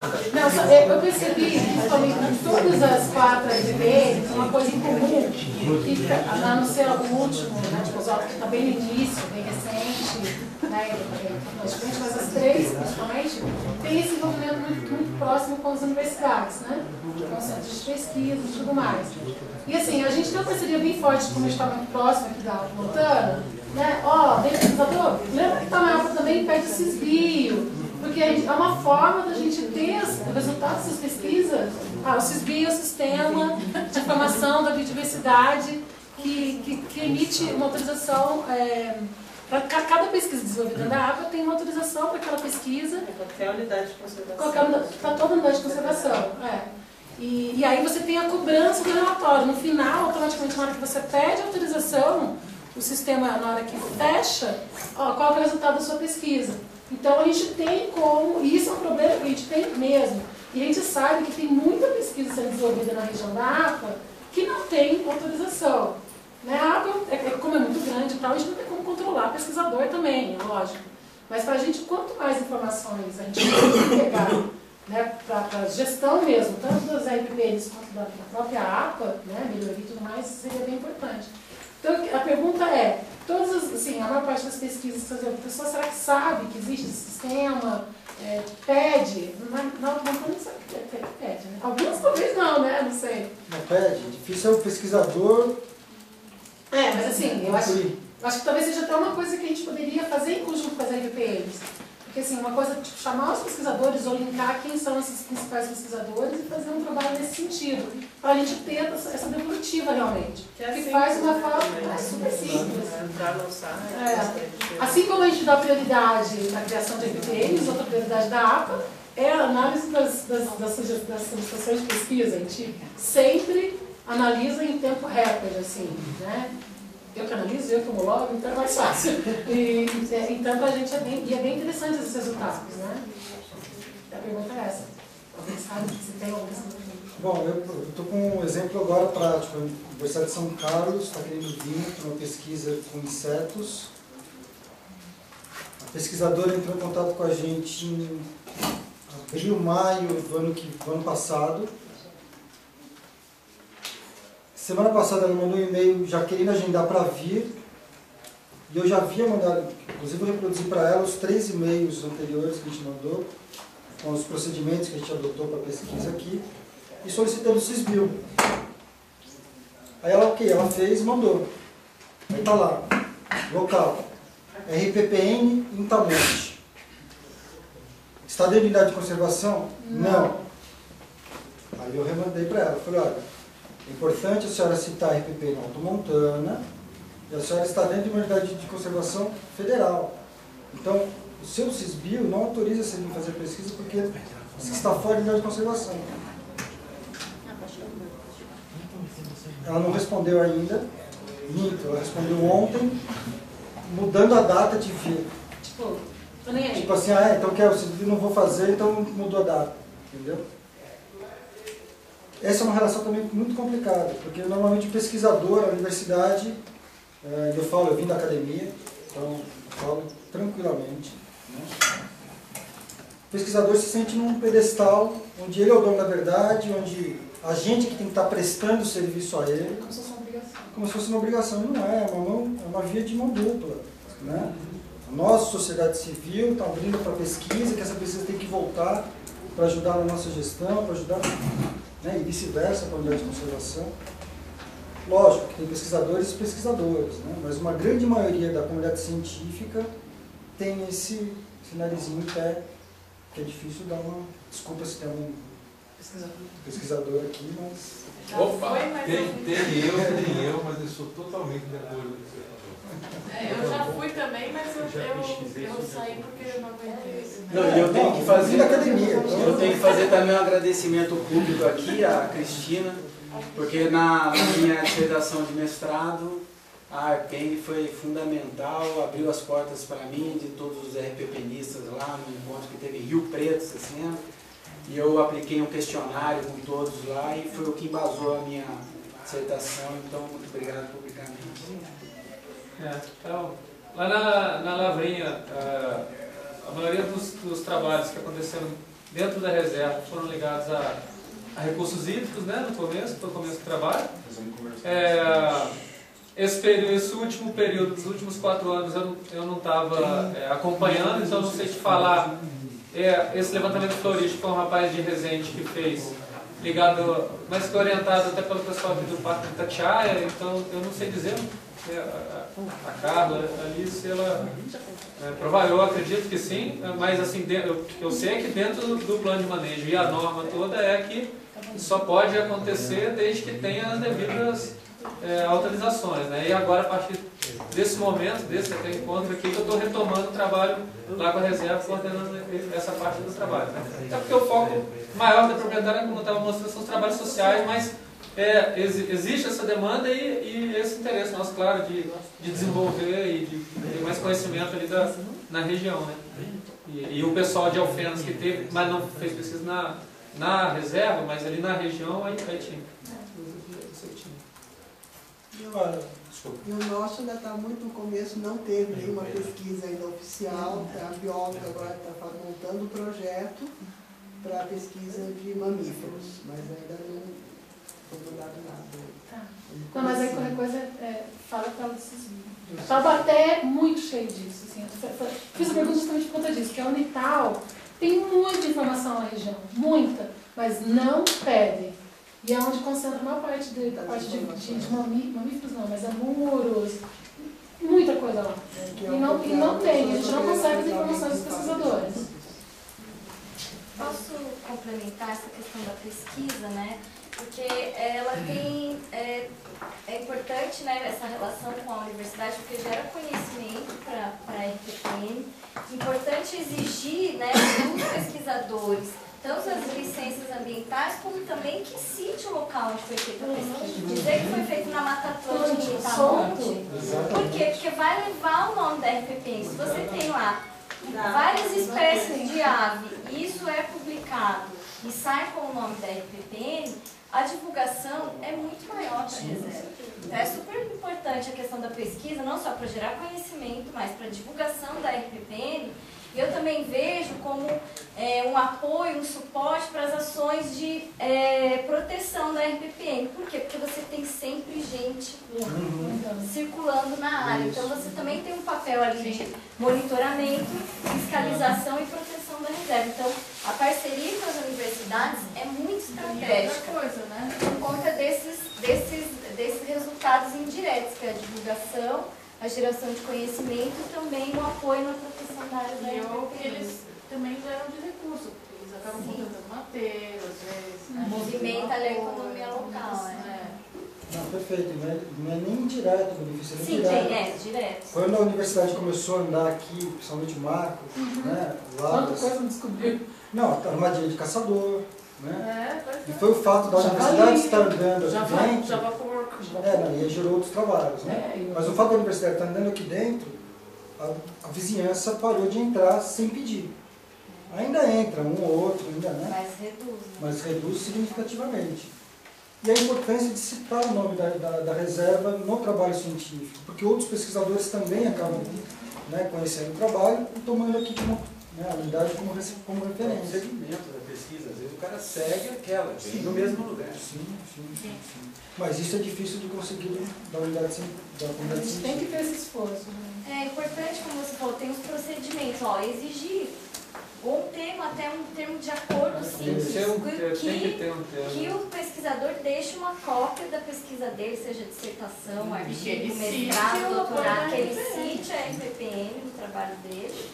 Não, eu percebi, principalmente em todas as 4 RPPs, uma coisa em comum, que a não ser o último, né, tipo, que está bem no início, bem recente, né, mas as 3, principalmente, tem esse envolvimento muito próximo com as universidades, né, com os centros de pesquisa e tudo mais. E assim, a gente tem uma parceria bem forte, como a gente está muito próximo aqui da Montana, né, dentro do pesquisador, lembra que está na APA também pede o CISBio, porque é uma forma da gente ter os resultados dessas pesquisas. O CISBio é o Sistema de Informação da Biodiversidade, que emite uma autorização, para cada pesquisa desenvolvida na APA tem uma autorização para aquela pesquisa. Qualquer unidade de conservação. Para toda unidade de conservação. E aí você tem a cobrança do relatório. No final, automaticamente, na hora que você pede autorização, o sistema, na hora que fecha, qual é o resultado da sua pesquisa. Então a gente tem como, e isso é um problema que a gente tem mesmo, e a gente sabe que tem muita pesquisa sendo desenvolvida na região da APA que não tem autorização. Né? A APA, como é muito grande e tal, a gente não tem como controlar pesquisador também, é lógico. Mas para a gente, quanto mais informações a gente pegar, né, para a gestão mesmo, tanto das RPPs quanto da própria APA, né, melhoria e tudo mais, seria bem importante. Então a pergunta é, a maior parte das pesquisas que a pessoa será que sabe que existe esse sistema, pede? Não sabe que pede, né? Alguns talvez não, né? Não sei. Não pede, difícil é o pesquisador. Mas assim, eu acho que talvez seja até uma coisa que a gente poderia fazer em conjunto com as RPPs. Porque assim, uma coisa, tipo, chamar os pesquisadores ou linkar quem são esses principais pesquisadores e fazer um trabalho nesse sentido, para a gente ter essa devolutiva realmente. Que faz uma falta super simples. Assim como a gente dá prioridade na criação de RPPs, outra prioridade da APA é a análise das solicitações de pesquisa. A gente sempre analisa em tempo recorde, assim, né? Eu que analiso, eu que homologo, então é mais fácil. Então, para a gente é bem interessante esses resultados, né? A pergunta é essa. Alguém sabe se tem alguma coisa? Bom, eu estou com um exemplo agora prático. A Universidade de São Carlos está querendo vir para uma pesquisa com insetos. A pesquisadora entrou em contato com a gente em abril, maio do ano passado. Semana passada ela mandou um e-mail já querendo agendar para vir, e eu já havia mandado, inclusive eu reproduzi para ela os 3 e-mails anteriores que a gente mandou, com os procedimentos que a gente adotou para a pesquisa aqui, e solicitando o CISBio. Aí ela fez e mandou. Aí está lá, local, RPPN Intamonte. Está dentro de unidade de conservação? Não. Aí eu remandei para ela, falei, olha, é importante a senhora citar a RPP na Alto Montana, e a senhora está dentro de uma unidade de conservação federal. Então, o seu CISBio não autoriza você a fazer pesquisa porque você está fora da unidade de conservação. Ela não respondeu ainda, ela respondeu ontem, mudando a data de vir. Tipo assim, então quero o CISBio, não vou fazer, então mudou a data. Entendeu? Essa é uma relação também muito complicada, porque normalmente o pesquisador, a universidade, eu vim da academia, então eu falo tranquilamente, né? O pesquisador se sente num pedestal, onde ele é o dono da verdade, onde a gente que tem que estar prestando serviço a ele, Como se fosse uma obrigação. Como se fosse uma obrigação, não é, é uma via de mão dupla, né? A nossa sociedade civil está abrindo para pesquisa, que essa pesquisa tem que voltar para ajudar na nossa gestão, para ajudar... Né, e vice-versa com a unidade de conservação. Lógico que tem pesquisadores e pesquisadores, né, mas uma grande maioria da comunidade científica tem esse narizinho em pé, que é difícil dar uma... Desculpa se tem um pesquisador aqui, mas... Opa! Tem eu, mas eu sou totalmente de acordo com você. Eu já fui também, mas eu saí porque eu não aguentei. Não, eu tenho que fazer, eu tenho que fazer também um agradecimento público aqui à Cristina, porque na minha dissertação de mestrado, a ARPEN foi fundamental, abriu as portas para mim, de todos os RPPnistas lá no encontro que teve em Rio Preto, esse ano, e eu apliquei um questionário com todos lá e foi o que embasou a minha dissertação, então muito obrigado publicamente. Então, lá na Lavrinha, a maioria dos trabalhos que aconteceram dentro da reserva foram ligados a recursos hídricos, né, no começo, foi o começo do trabalho. Esse último período, dos últimos 4 anos, eu não estava acompanhando, então não sei te falar. Esse levantamento florístico foi um rapaz de Resende que fez, ligado, mas foi orientado até pelo pessoal aqui do Parque de Itatiaia, então eu não sei dizer. A Carla, a Alice, ela eu acredito que sim, mas assim, eu sei que dentro do plano de manejo e a norma toda é que só pode acontecer desde que tenha as devidas autorizações, né? E agora, a partir desse momento, desse até encontro aqui, que eu estou retomando o trabalho lá com a reserva, coordenando essa parte do trabalho, né? É porque o foco maior da proprietária, como eu estava mostrando, são os trabalhos sociais, mas existe essa demanda e esse interesse nosso, claro, de desenvolver e de ter mais conhecimento ali na região, né? E o pessoal de Alfenas que teve, mas não fez pesquisa na reserva, mas ali na região, aí tinha. E o nosso ainda está muito no começo, não teve nenhuma pesquisa ainda oficial. A bióloga agora está montando um projeto para pesquisa de mamíferos, mas ainda não foi mudado nada. Tá. Não, mas aí qualquer coisa, fala para ela desses vídeos. Taubaté é muito cheio disso. Assim. Fiz a pergunta justamente por conta disso, que a Unital tem muita informação na região, muita, mas não pede. E é onde concentra a maior parte da parte de mamíferos, não, mas muros, muita coisa lá. E não tem, a gente não consegue as informações dos pesquisadores. Posso complementar essa questão da pesquisa, né? Porque ela tem, é importante, né, essa relação com a universidade, porque gera conhecimento para a RPPN. Importante exigir, né, dos pesquisadores tanto as licenças ambientais, como também que cite o local onde foi feita a pesquisa. Dizer que foi feito na Mata Atlântica de Itamonte, por quê? Porque vai levar o nome da RPPN. Se você tem lá várias espécies de ave, e isso é publicado e sai com o nome da RPPN, a divulgação é muito maior para a reserva. Então é super importante a questão da pesquisa, não só para gerar conhecimento, mas para a divulgação da RPPN. E eu também vejo como um apoio, um suporte para as ações de proteção da RPPN. Por quê? Porque você tem sempre gente circulando na área. Então você também tem um papel ali de monitoramento, fiscalização e proteção da reserva. Então a parceria com as universidades é muito estratégica. Coisa, né? Por conta desses resultados indiretos, que é a divulgação, a geração de conhecimento e também o apoio na proteção da área da RPPN. Eles também geram de recursos, porque eles acabam contratando mateiro, às vezes. Movimenta a economia local, Não, perfeito, não é nem direto o benefício, é sim, direto. direto. Quando a universidade começou a andar aqui, principalmente o Marco, né, lá... Quanta coisa não descobriu? Não, armadilha de caçador, né? É. E foi o fato da universidade estar andando aqui dentro... Java Porco. E aí gerou outros trabalhos, né? Mas o fato da universidade estar andando aqui dentro, a vizinhança parou de entrar sem pedir. Ainda entra um ou outro, ainda, né? Mas reduz. Né? Mas reduz significativamente. E a importância de citar o nome da reserva no trabalho científico, porque outros pesquisadores também acabam, né, conhecendo o trabalho e tomando aqui a unidade como referência. O segmento da pesquisa, às vezes o cara segue aquela, no mesmo lugar. Sim. Mas isso é difícil de conseguir da unidade da comunidade científica. A gente tem que ter esse esforço. É importante, como você falou, tem os procedimentos, exigir um termo, até um termo de acordo científico, que o pesquisador deixe uma cópia da pesquisa dele, seja dissertação, artigo, mestrado, doutorado, que ele cite a RPPN no trabalho dele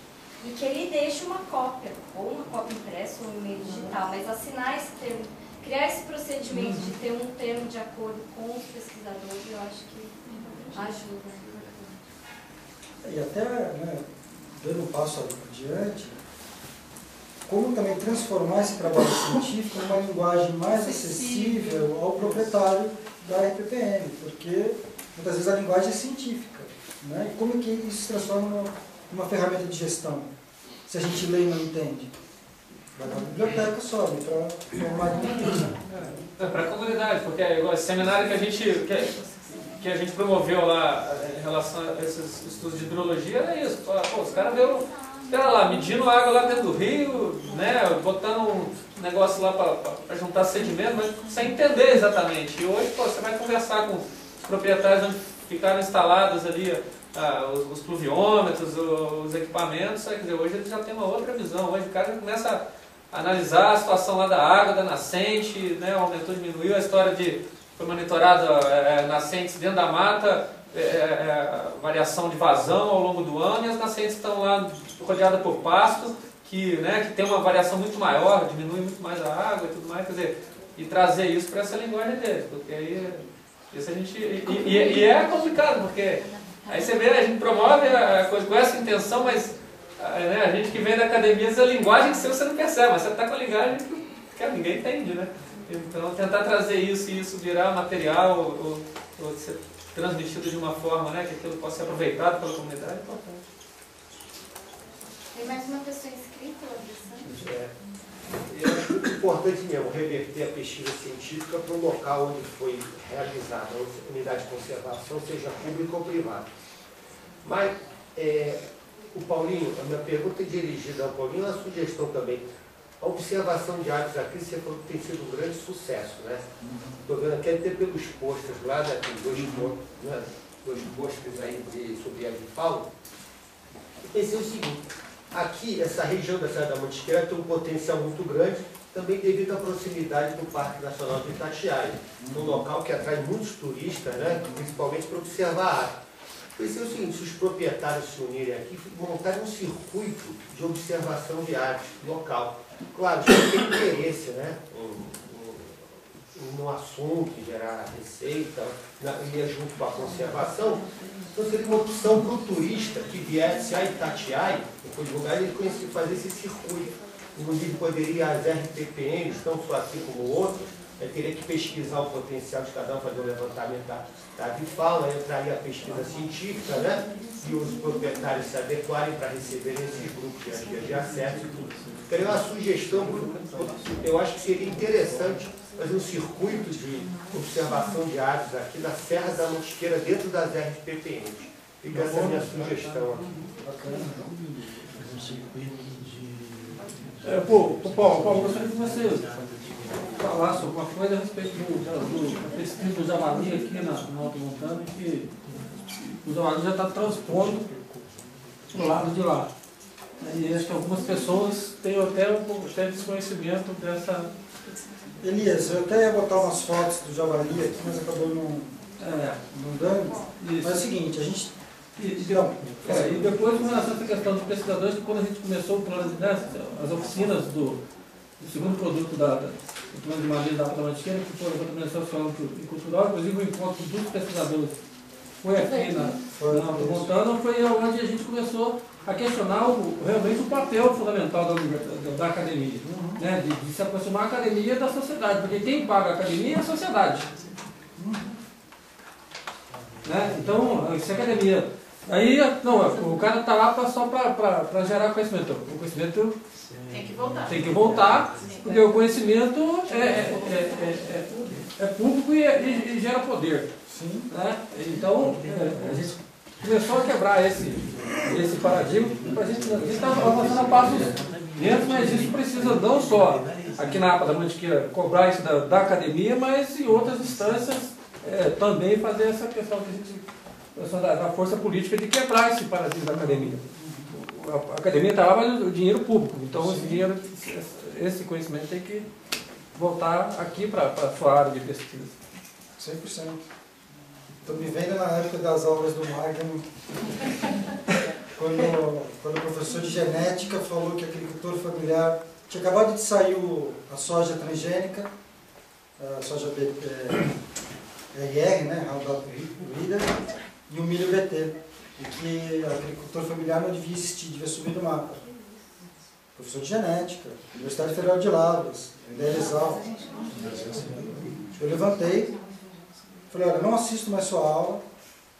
e que ele deixe uma cópia, ou uma cópia impressa ou um e-mail digital, mas assinar esse termo, criar esse procedimento de ter um termo de acordo com os pesquisadores, eu acho que ajuda. E até, né, dando um passo adiante, como também transformar esse trabalho científico numa linguagem mais acessível ao proprietário da RPPN, porque muitas vezes a linguagem é científica, né? E como que isso se transforma numa ferramenta de gestão, se a gente lê e não entende? Vai para a biblioteca só, para formar para a comunidade, porque esse seminário que a gente promoveu lá em relação a esses estudos de hidrologia, é isso. Os caras viram Pera lá, medindo água lá dentro do rio, né, botando um negócio lá para juntar sedimento, mas sem entender exatamente. E hoje, pô, você vai conversar com os proprietários onde ficaram instalados ali os pluviômetros, os equipamentos, quer dizer, hoje eles já têm uma outra visão. Hoje o cara já começa a analisar a situação lá da água, da nascente, né, aumentou, diminuiu, a história de foi monitorado nascentes dentro da mata, variação de vazão ao longo do ano, e as nascentes estão lá rodeadas por pasto, que tem uma variação muito maior, diminui muito mais a água e tudo mais, quer dizer, e trazer isso para essa linguagem deles, porque aí isso a gente... E é complicado, porque aí você vê, a gente promove a coisa com essa intenção, mas a gente que vem da academia, essa linguagem que você não percebe, mas você está com a linguagem que ninguém entende, né? Então, tentar trazer isso e isso virar material ou ser transmitido de uma forma, né, que aquilo possa ser aproveitado pela comunidade é importante. Tem mais uma pessoa inscrita, Alessandro? Eu acho muito importante mesmo reverter a pesquisa científica para o local onde foi realizada a unidade de conservação, seja pública ou privada. Mas o Paulinho, a minha pergunta é dirigida ao Paulinho, uma sugestão também. A observação de aves aqui, você falou que tem sido um grande sucesso, né? Estou vendo aqui até pelos posters lá, né? Tem dois posters aí sobre aves de fauna. Eu pensei o seguinte, aqui, essa região da Serra da Mantiqueira tem um potencial muito grande, também devido à proximidade do Parque Nacional do Itatiaia, um local que atrai muitos turistas, né? Principalmente para observar a ave. Pensei o seguinte, se os proprietários se unirem aqui, montarem um circuito de observação de aves local. Claro, já tem interesse, né, no assunto, gerar receita, ir junto com a conservação. Então seria uma opção para o turista que viesse a Itatiaia, depois de lugar, ele conhecer, fazer esse circuito. Inclusive poderia as RPPNs, não só assim como outros, teria que pesquisar o potencial de cada um, fazer o levantamento da avifauna, entraria a pesquisa científica, né? E os proprietários se adequarem para receberem esse grupo de acesso e tudo. Então, uma sugestão, eu acho que seria interessante fazer um circuito de observação de aves aqui na Serra da Mantiqueira, dentro das RPPNs. Fica essa minha sugestão aqui. Paulo, gostaria que você falasse alguma coisa a respeito da pesquisa do javali aqui na Alta Montana, que o javali já está transpondo para o lado de lá. E acho que algumas pessoas têm até um pouco de desconhecimento dessa... Elias, eu até ia botar umas fotos do javali aqui, mas acabou não dando. Isso. Mas é o seguinte, a gente... E depois, com relação a essa questão dos pesquisadores, que quando a gente começou o plano, as oficinas do segundo produto do plano de manejo da Alta Mantiqueira, que foi o levantamento sociológico e cultural, inclusive o encontro dos pesquisadores foi aqui na Alta Montana, foi onde a gente começou a questionar realmente o papel fundamental da academia, né? de se aproximar a academia da sociedade, porque quem paga a academia é a sociedade. Né? Então, se a academia... Aí, o cara está lá só para gerar conhecimento. O conhecimento tem que voltar, porque o conhecimento é público e gera poder. Sim. Né? Então, a gente começou a quebrar esse paradigma. A gente está avançando a passos lentos, mas isso precisa não só aqui na APA da Mantiqueira cobrar isso da academia, mas em outras instâncias também fazer essa questão da força política de quebrar esse paradigma da academia. A academia está lá, mas o dinheiro público. Então esse conhecimento tem que voltar aqui para a sua área de pesquisa. 100%. Estou me vendo na época das aulas do Magno, quando o professor de genética falou que agricultor familiar tinha acabado de sair a soja transgênica, a soja RR, né, Roundup Reader, e o milho BT, e que agricultor familiar não devia existir, devia subir do mapa. Professor de genética, Universidade Federal de Lavras, Exal. Eu levantei, falei, olha, não assisto mais sua aula,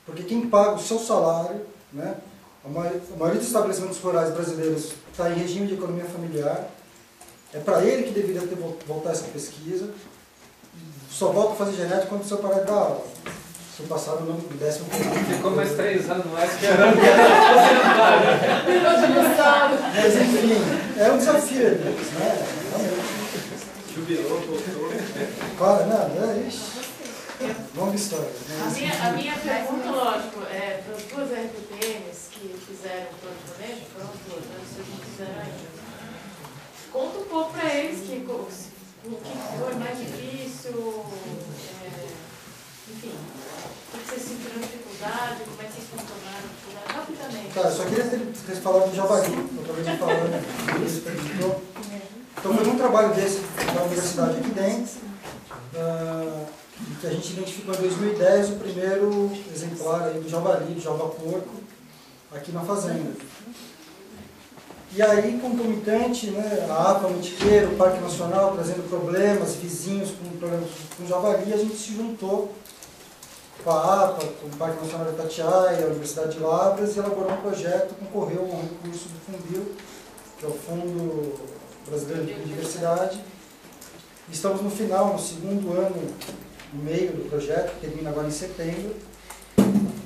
porque quem paga o seu salário, né, a maioria dos estabelecimentos rurais brasileiros está em regime de economia familiar, é para ele que deveria voltar essa pesquisa, só volta a fazer genética quando o seu parar de dar aula. Tinha passado no 11º. Ficou mais 3 anos lá esperando que era aposentado. Mas enfim, é um desafio deles, né? Jubilou, voltou. Claro, não, é isso. Longa história. A minha pergunta, lógico, é para as duas RPPNs que fizeram o plano de manejo, foram duas, né? Vocês não fizeram ainda. Conta um pouco para eles o que foi mais difícil, enfim, o que vocês sentiram dificuldade, como é que vocês contornaram a dificuldade, rapidamente. Tá, eu só queria ter falado do Javali, eu acabei de falar, né? Então foi um trabalho desse da universidade aqui dentro, que a gente identificou em 2010 o primeiro exemplar aí do javali, do java-porco, aqui na fazenda. E aí, concomitante, né, a APA, Mantiqueira, o Parque Nacional, trazendo problemas, vizinhos com problemas com javali, a gente se juntou com a APA, com o Parque Nacional de Itatiaia, a Universidade de Lavras, e elaborou um projeto, concorreu a um recurso do Funbil, que é o Fundo Brasileiro de Biodiversidade. Estamos no final, no segundo ano e meio do projeto, que termina agora em setembro,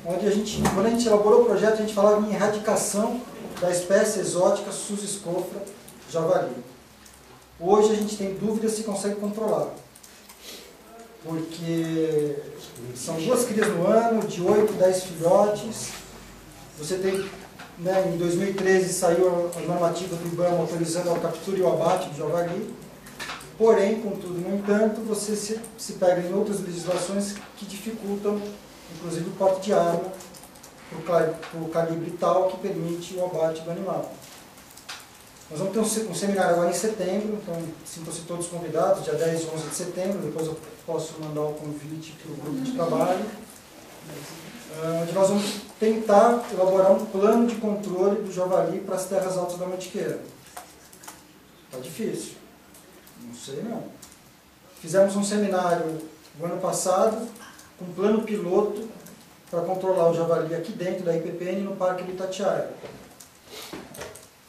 onde quando a gente elaborou o projeto, a gente falava em erradicação da espécie exótica Sus-escofra javali. Hoje a gente tem dúvida se consegue controlar, porque são 2 crias no ano, de 8 a 10 filhotes. Você tem, né, em 2013 saiu a normativa do IBAMA autorizando a captura e o abate do javali. Porém, contudo, no entanto, você se pega em outras legislações que dificultam, inclusive, o porte de arma para o calibre tal que permite o abate do animal. Nós vamos ter um seminário agora em setembro, então sintam-se todos convidados, dia 10 e 11 de setembro, depois eu posso mandar o convite para o grupo de trabalho, onde nós vamos tentar elaborar um plano de controle do javali para as terras altas da Mantiqueira. Está difícil. Não sei não. Fizemos um seminário no ano passado, com um plano piloto para controlar o javali aqui dentro da IPPN no Parque do Itatiaia.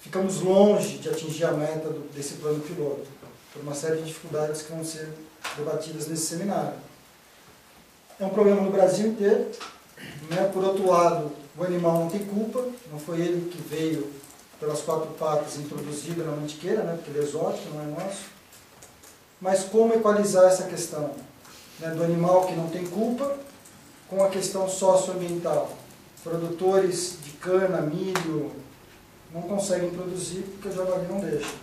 Ficamos longe de atingir a meta desse plano piloto, por uma série de dificuldades que vão ser debatidas nesse seminário. É um problema no Brasil inteiro, né? Por outro lado, o animal não tem culpa, não foi ele que veio pelas 4 patas introduzido na Mantiqueira, né? Porque ele é exótico, não é nosso. Mas como equalizar essa questão, né, do animal que não tem culpa com a questão socioambiental? Produtores de cana, milho, não conseguem produzir porque o javali não deixa.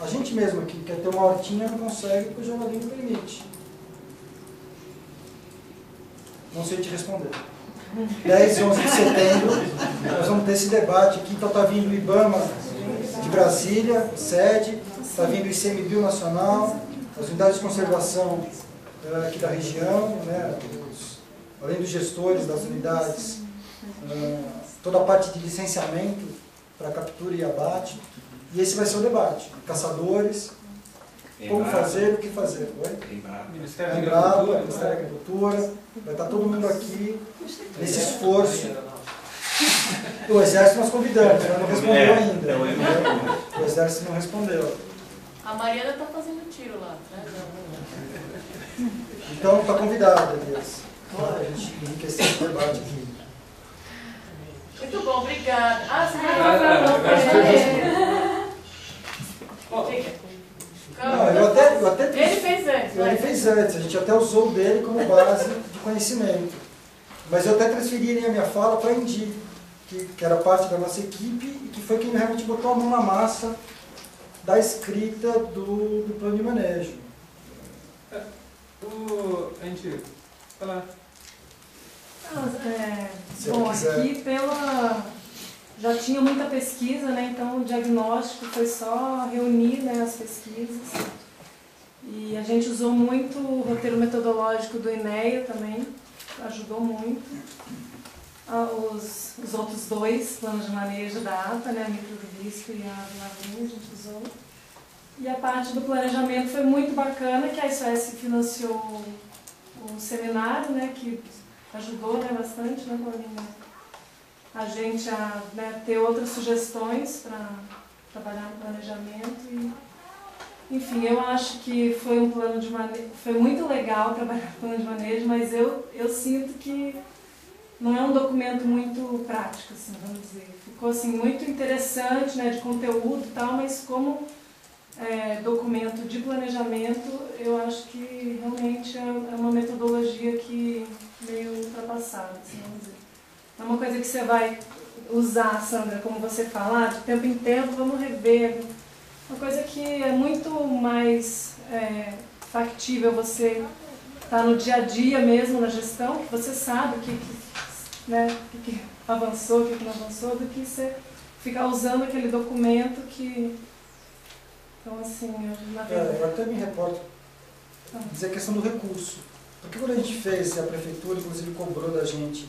A gente mesmo aqui quer ter uma hortinha, não consegue porque o javali não permite. Não sei te responder. 10 e 11 de setembro, nós vamos ter esse debate aqui. Então está vindo o IBAMA de Brasília, sede, está vindo o ICMBio Nacional, as unidades de conservação aqui da região, né, além dos gestores das unidades, toda a parte de licenciamento para captura e abate. E esse vai ser o debate. Caçadores, como fazer, o que fazer. Ministério da Embrapa, Agricultura, Ministério da Agricultura, vai estar todo mundo aqui nesse esforço. O Exército nós convidamos, mas não respondeu ainda. O Exército não respondeu. A Mariana está fazendo tiro lá, né? Então está convidado, Elias, para a gente enriquecer esse debate aqui. Muito bom, obrigada. Ah, você vai Não, eu até Ele fez antes. Ele fez antes, a gente até usou o dele como base de conhecimento. Mas eu até transferi a minha fala para a Indi, que era parte da nossa equipe e que foi quem realmente botou a mão na massa da escrita do plano de manejo. A gente vai lá. Bom, aqui já tinha muita pesquisa, né? Então o diagnóstico foi só reunir, né, as pesquisas. E a gente usou muito o roteiro metodológico do INEA também, ajudou muito. Os outros 2 planos de manejo da APA, né, a Micro do Bispo e a Lavrinha, a gente usou. E a parte do planejamento foi muito bacana, que a SOS financiou o seminário, né, que ajudou, né, bastante, né, Paulinha? A gente a, né, ter outras sugestões para trabalhar no planejamento Enfim, eu acho que foi um plano de manejo, foi muito legal trabalhar com plano de manejo, mas eu sinto que não é um documento muito prático, assim, vamos dizer. Ficou assim, muito interessante, né, de conteúdo e tal, mas como documento de planejamento, eu acho que realmente é uma metodologia que meio ultrapassada, assim, vamos dizer. É uma coisa que você vai usar, Sandra, como você fala, de tempo em tempo, vamos rever. Uma coisa que é muito mais factível você estar no dia a dia mesmo, na gestão, que você sabe o que avançou, o que não avançou, do que você ficar usando aquele documento que... Então, assim, eu até me reporto dizer a questão do recurso. Porque quando a gente fez, a prefeitura inclusive cobrou da gente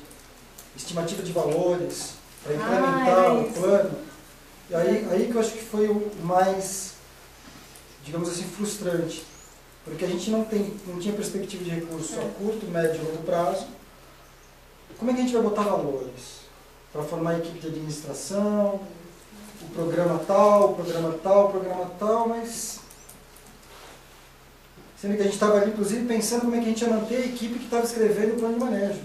estimativa de valores para implementar o plano, e aí que eu acho que foi o mais, digamos assim, frustrante. Porque a gente não tinha perspectiva de recurso a curto, médio e longo prazo. Como é que a gente vai botar valores? Para formar a equipe de administração, o programa tal, mas... Sendo que a gente estava ali, inclusive, pensando como é que a gente ia manter a equipe que estava escrevendo o plano de manejo.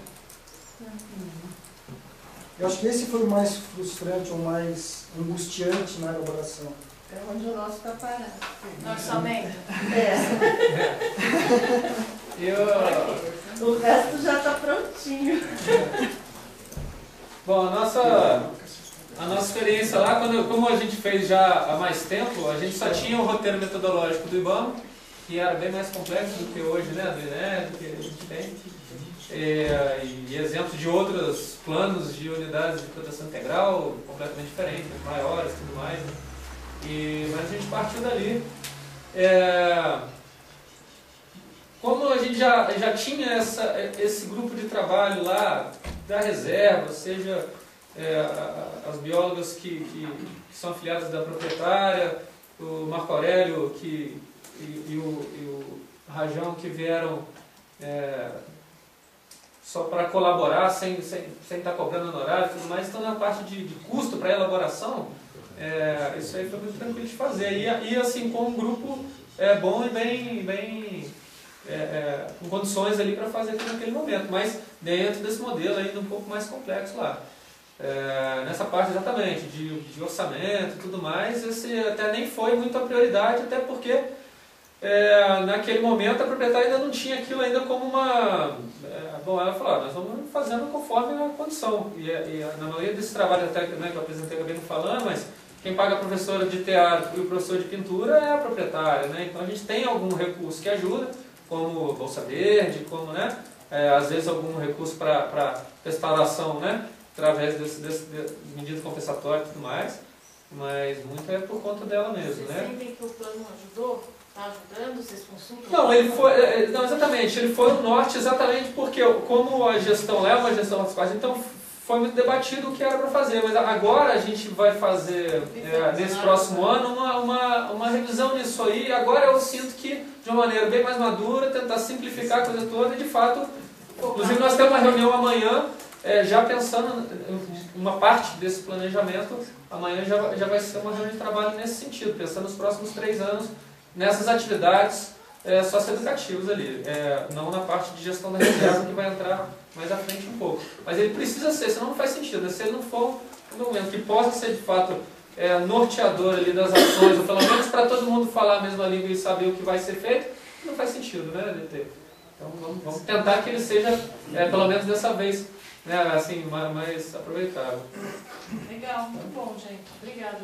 Eu acho que esse foi o mais frustrante, o mais angustiante na elaboração. É onde o nosso está parado. Orçamento. O resto já está prontinho. Bom, a nossa experiência lá, como a gente fez já há mais tempo, a gente só tinha o roteiro metodológico do IBAMA, que era bem mais complexo do que hoje, né, do INED, que a gente tem, e exemplos de outros planos de unidades de proteção integral, completamente diferentes, maiores e tudo mais, né? Mas a gente partiu dali. Como a gente já tinha esse grupo de trabalho lá, da reserva, seja as biólogas que são afiliadas da proprietária, o Marco Aurélio e o Rajão, que vieram só para colaborar, sem estar cobrando honorário e tudo mais, então na parte de custo para elaboração, isso aí foi muito tranquilo de fazer. E assim, com um grupo bom e bem com condições ali para fazer aquilo naquele momento, mas dentro desse modelo ainda um pouco mais complexo lá. Nessa parte exatamente de orçamento e tudo mais, esse até nem foi muito a prioridade, até porque naquele momento a proprietária ainda não tinha aquilo ainda como uma... bom, ela falou, nós vamos fazendo conforme a condição. E na maioria desse trabalho até, né, que eu apresentei, acabei não falando, mas quem paga a professora de teatro e o professor de pintura é a proprietária, né? Então a gente tem algum recurso que ajuda, como Bolsa Verde, como, né, às vezes algum recurso para restauração, né, através desse medida compensatória e tudo mais, mas muito é por conta dela mesmo. Vocês sentem que o plano ajudou? Está ajudando? Vocês consultam? Não, exatamente, ele foi o norte exatamente porque, como a gestão leva a gestão das partes, então foi muito debatido o que era para fazer, mas agora a gente vai fazer, nesse próximo ano, uma revisão nisso aí. Agora eu sinto que, de uma maneira bem mais madura, tentar simplificar a coisa toda e, de fato, inclusive nós temos uma reunião amanhã, já pensando em uma parte desse planejamento, amanhã já vai ser uma reunião de trabalho nesse sentido, pensando nos próximos 3 anos, nessas atividades socioeducativas ali, não na parte de gestão da reserva, que vai entrar mais à frente um pouco. Mas ele precisa ser, senão não faz sentido, né? Se ele não for um documento que possa ser de fato norteador ali das ações, ou pelo menos para todo mundo falar a mesma língua e saber o que vai ser feito, não faz sentido, né, DT? Então vamos tentar que ele seja, pelo menos dessa vez, né, assim, mais aproveitável. Legal, muito bom, gente. Obrigada.